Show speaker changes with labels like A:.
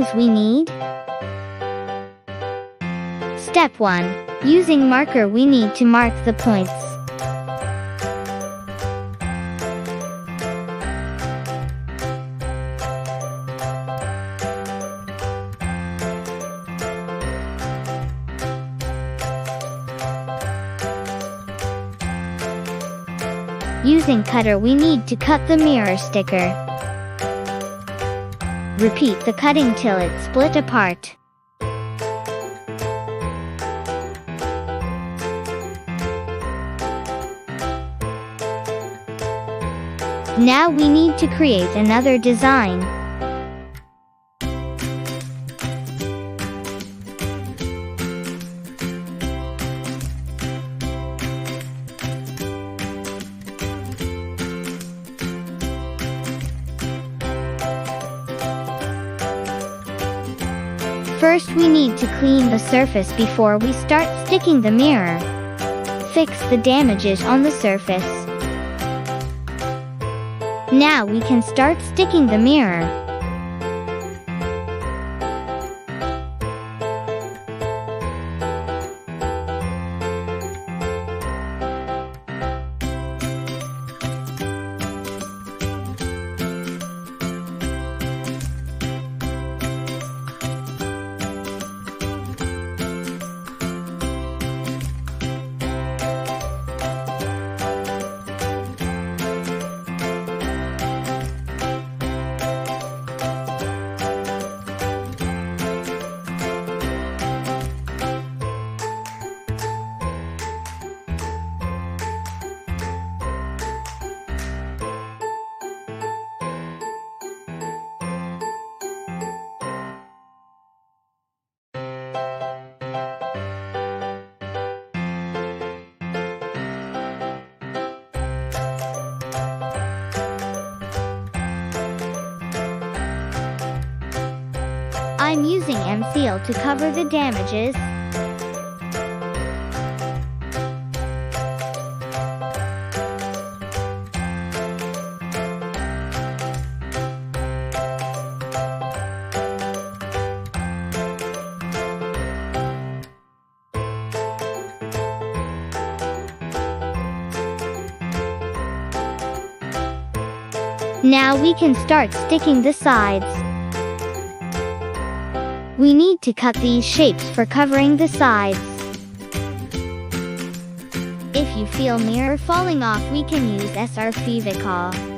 A: things we need? Step 1. Using marker, we need to mark the points. Using cutter, we need to cut the mirror sticker. Repeat the cutting till it's split apart. Now we need to create another design. First, we need to clean the surface before we start sticking the mirror. Fix the damages on the surface. Now we can start sticking the mirror. I'm using M-Seal to cover the damages. Now we can start sticking the sides. We need to cut these shapes for covering the sides. If you feel mirror falling off, we can use SR Fevicol.